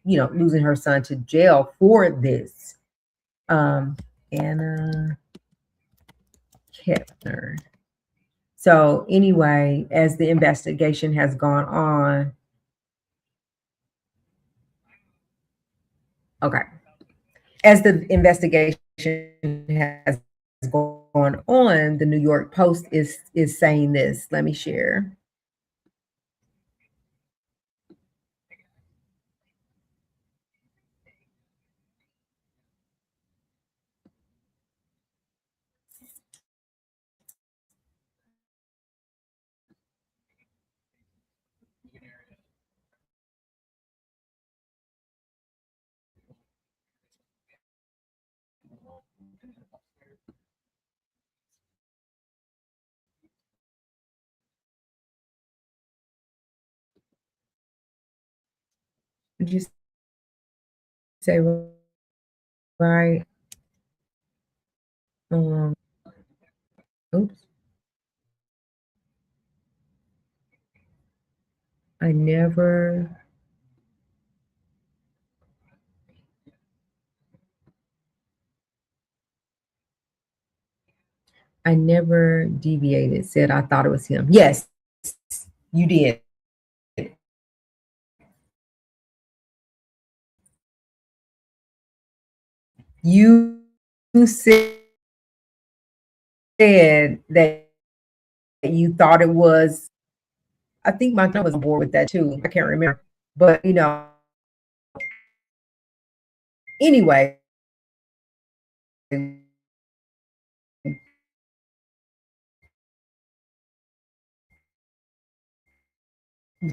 losing her son to jail for this. Anna Kepner. So anyway, as the investigation has gone on, okay, as the investigation has gone on, the New York Post is saying this. Let me share. Would you say right? Oops. I never I never deviated, said I thought it was him. Yes, you did. You said that you thought it was, I think my son was on board with that too. I can't remember. But anyway,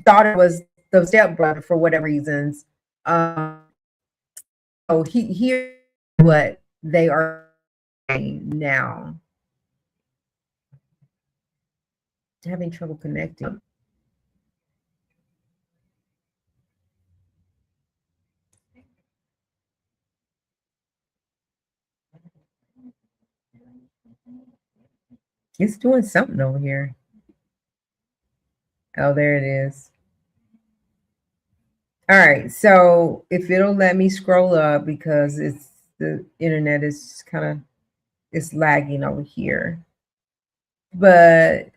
thought it was the stepbrother for whatever reasons. So here's what they are saying now. Having trouble connecting. It's doing something over here. Oh, there it is. All right. So if it'll let me scroll up, because the internet is kind of, it's lagging over here. But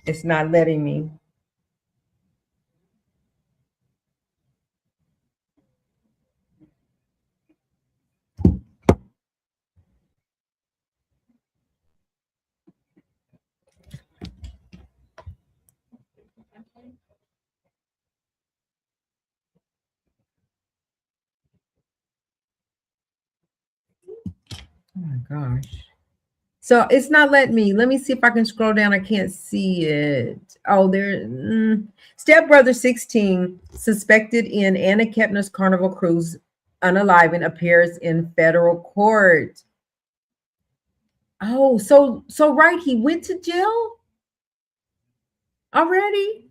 it's not letting me. Oh my gosh. So it's not letting me. Let me see if I can scroll down. I can't see it. Oh, there. Stepbrother 16, suspected in Anna Kepner's Carnival cruise unaliving, appears in federal court. Oh, so right, he went to jail already.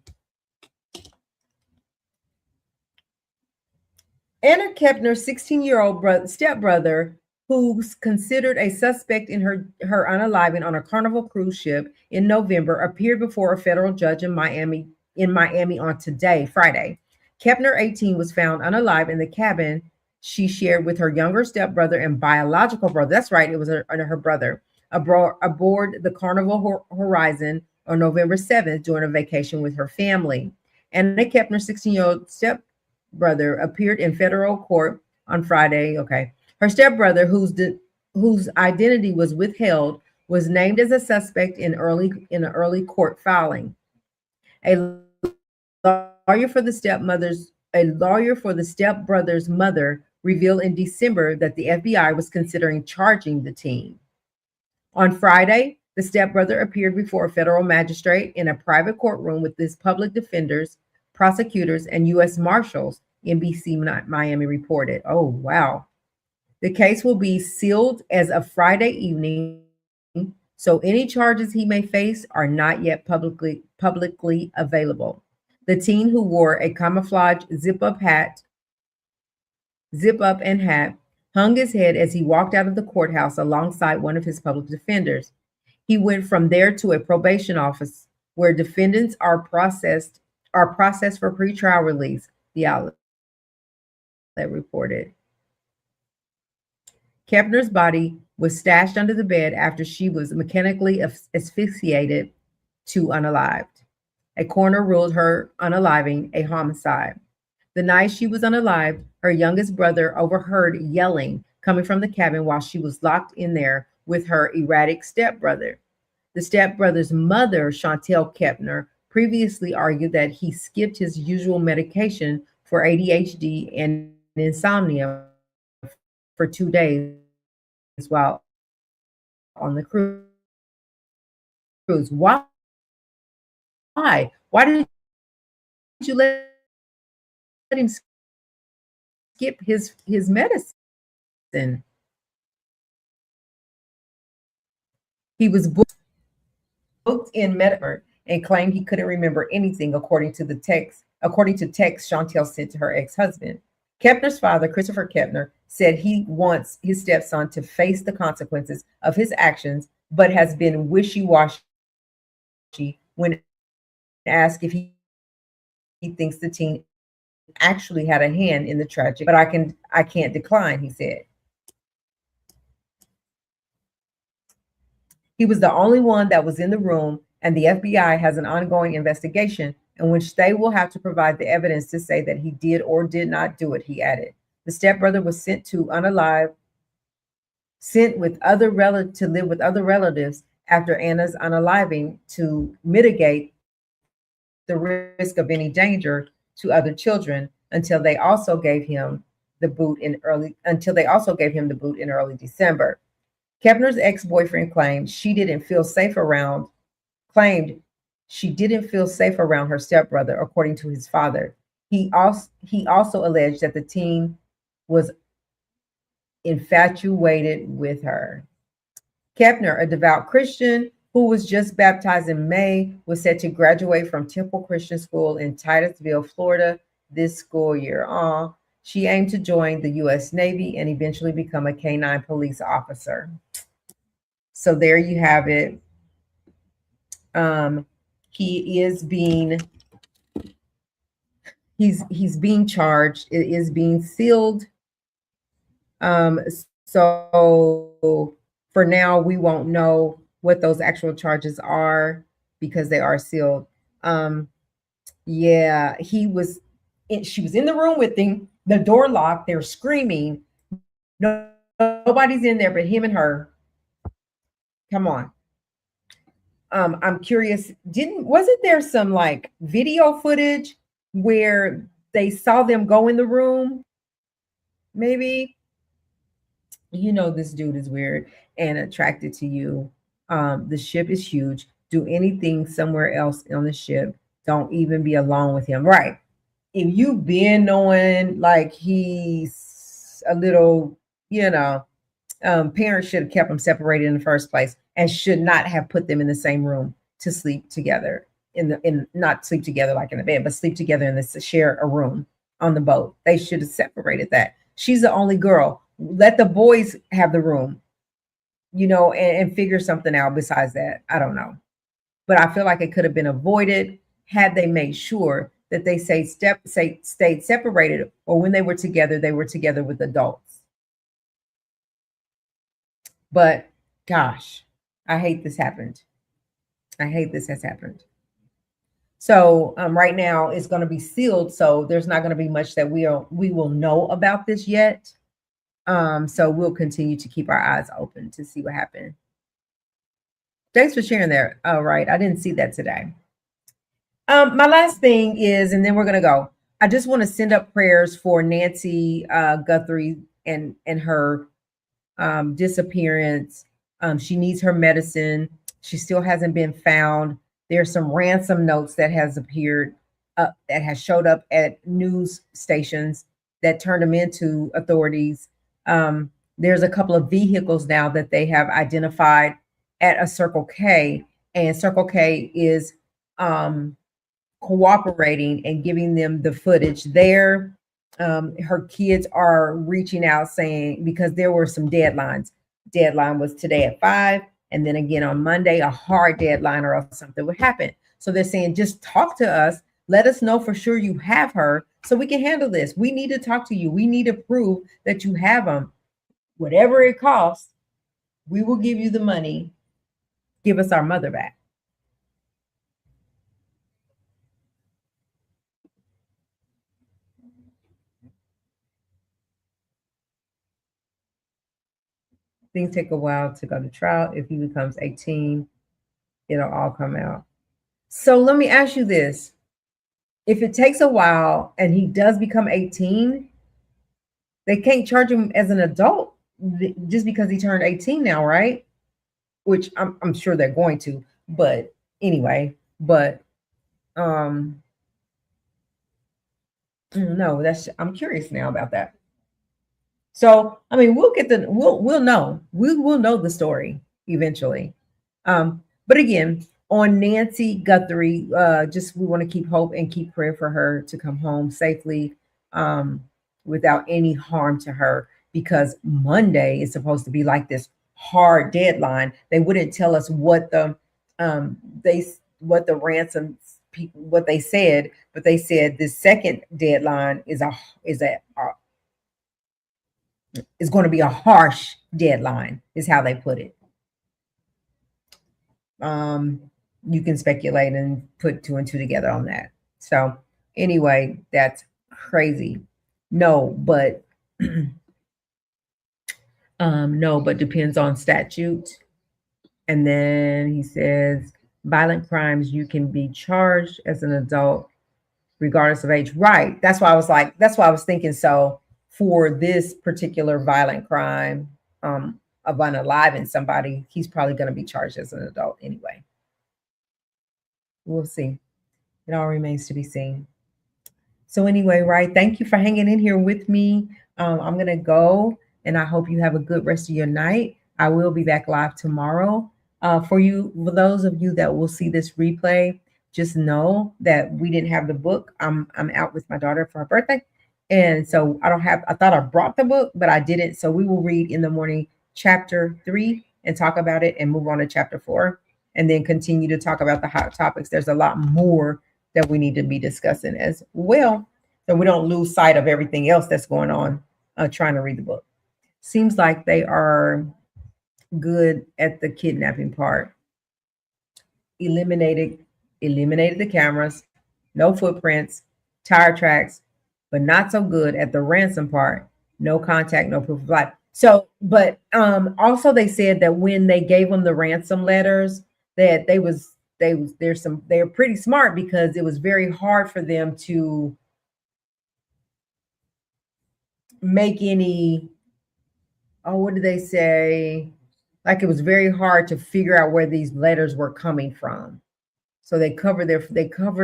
Anna Kepner's 16-year-old stepbrother, who's considered a suspect in her unaliving on a Carnival cruise ship in November, appeared before a federal judge in Miami on today, Friday. Kepner, 18, was found unalive in the cabin she shared with her younger stepbrother and biological brother. That's right, it was her brother, aboard the Carnival Horizon on November 7th during a vacation with her family. Anna Kepner, 16-year-old stepbrother, appeared in federal court on Friday. Okay. Her stepbrother, whose identity was withheld, was named as a suspect in an early court filing. A lawyer for the stepbrother's mother revealed in December that the FBI was considering charging the teen. On Friday, the stepbrother appeared before a federal magistrate in a private courtroom with his public defenders, prosecutors, and U.S. Marshals, NBC Miami reported. Oh, wow. The case will be sealed as of Friday evening, so any charges he may face are not yet publicly available. The teen, who wore a camouflage zip up and hat, hung his head as he walked out of the courthouse alongside one of his public defenders. He went from there to a probation office where defendants are processed for pretrial release, the outlet reported. Kepner's body was stashed under the bed after she was mechanically asphyxiated to unalived. A coroner ruled her unaliving a homicide. The night she was unalived, her youngest brother overheard yelling coming from the cabin while she was locked in there with her erratic stepbrother. The stepbrother's mother, Chantel Kepner, previously argued that he skipped his usual medication for ADHD and insomnia for 2 days while on the cruise. Why? Why did you let him skip his medicine? He was booked in medical and claimed he couldn't remember anything, according to text Chantel sent to her ex-husband. Kepner's father, Christopher Kepner, said he wants his stepson to face the consequences of his actions, but has been wishy-washy when asked if he thinks the teen actually had a hand in the tragic events. But I can't decline, he said. He was the only one that was in the room, and the FBI has an ongoing investigation in which they will have to provide the evidence to say that he did or did not do it, he added. The stepbrother was sent to live with other relatives after Anna's unaliving to mitigate the risk of any danger to other children until they also gave him the boot in early December. Kepner's ex-boyfriend claimed she didn't feel safe around her stepbrother, according to his father. He also alleged that the teen was infatuated with her. Kepner, a devout Christian who was just baptized in May, was set to graduate from Temple Christian School in Titusville, Florida this school year. She aimed to join the U.S. Navy and eventually become a canine police officer. So there you have it. Um, he is being he's being charged. It is being sealed. So for now, we won't know what those actual charges are because they are sealed. Yeah, she was in the room with him, the door locked, they're screaming. Nobody's in there but him and her. Come on. I'm curious, wasn't there some like video footage where they saw them go in the room? Maybe. This dude is weird and attracted to you. The ship is huge. Do anything somewhere else on the ship. Don't even be alone with him. Right. If you've been knowing like he's a little, you know, parents should have kept them separated in the first place and should not have put them in the same room to sleep together in not sleep together like in the bed, but sleep together in this share a room on the boat. They should have separated that. She's the only girl. Let the boys have the room, and figure something out besides that. I don't know. But I feel like it could have been avoided had they made sure that they stayed separated, or when they were together with adults. But gosh, I hate this happened. I hate this has happened. So right now it's going to be sealed, so there's not going to be much that we will know about this yet. So we'll continue to keep our eyes open to see what happened. Thanks for sharing there. All right, I didn't see that today. My last thing is, and then we're gonna go. I just want to send up prayers for Nancy Guthrie and her disappearance. She needs her medicine. She still hasn't been found. There's some ransom notes that has appeared, that has showed up at news stations that turned them into authorities. There's a couple of vehicles now that they have identified at a Circle K, and Circle K is cooperating and giving them the footage there. Her kids are reaching out saying, because there were some deadlines. Deadline was today at 5, and then again on Monday, a hard deadline or else something would happen. So they're saying, just talk to us. Let us know for sure you have her so we can handle this. We need to talk to you. We need to prove that you have them. Whatever it costs, we will give you the money. Give us our mother back. Things take a while to go to trial. If he becomes 18, it'll all come out. So let me ask you this. If it takes a while and he does become 18, they can't charge him as an adult just because he turned 18 now, right? Which I'm sure they're going to. But anyway, um no, I'm curious now about that. So I mean, we'll know. We will know the story eventually. But again, on Nancy Guthrie, just we want to keep hope and keep prayer for her to come home safely, without any harm to her, because Monday is supposed to be like this hard deadline. They wouldn't tell us what the ransom people what they said, but they said the second deadline is going to be a harsh deadline, is how they put it. You can speculate and put two and two together on that. So anyway, that's crazy. No, but no, but depends on statute. And then he says violent crimes, you can be charged as an adult regardless of age. Right. That's why I was thinking. So for this particular violent crime, of unaliving somebody, he's probably going to be charged as an adult anyway. We'll see. It all remains to be seen. So anyway, right. Thank you for hanging in here with me. I'm going to go, and I hope you have a good rest of your night. I will be back live tomorrow. For those of you that will see this replay, just know that we didn't have the book. I'm out with my daughter for her birthday. And so I thought I brought the book, but I didn't. So we will read in the morning chapter 3 and talk about it and move on to chapter 4 and then continue to talk about the hot topics. There's a lot more that we need to be discussing as well, so we don't lose sight of everything else that's going on, trying to read the book. Seems like they are good at the kidnapping part. Eliminated the cameras, no footprints, tire tracks, but not so good at the ransom part. No contact, no proof of life. So, but also they said that when they gave them the ransom letters, that they're pretty smart, because it was very hard for them to make any, what did they say? Like it was very hard to figure out where these letters were coming from. So they covered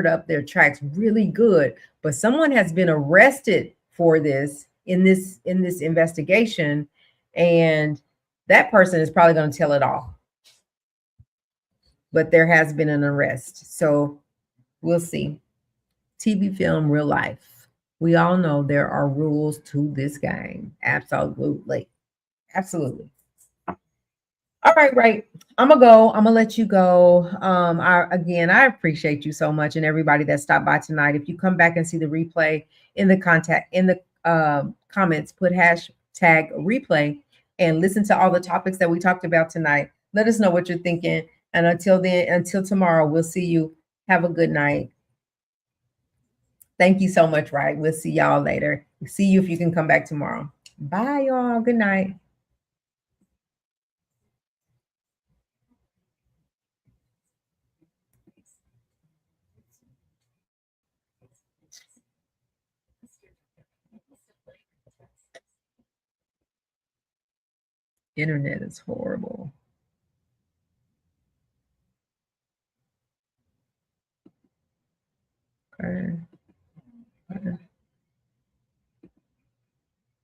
up their tracks really good. But someone has been arrested for this in this investigation, and that person is probably going to tell it all. But there has been an arrest, so we'll see. TV, film, real life. We all know there are rules to this game. Absolutely, absolutely. All right, right. I'm gonna go. I'm gonna let you go. I appreciate you so much, and everybody that stopped by tonight. If you come back and see the replay in the comments, put hashtag replay and listen to all the topics that we talked about tonight. Let us know what you're thinking. And until then, until tomorrow, we'll see you. Have a good night. Thank you so much, right? We'll see y'all later. See you if you can come back tomorrow. Bye, y'all. Good night. Internet is horrible. Okay.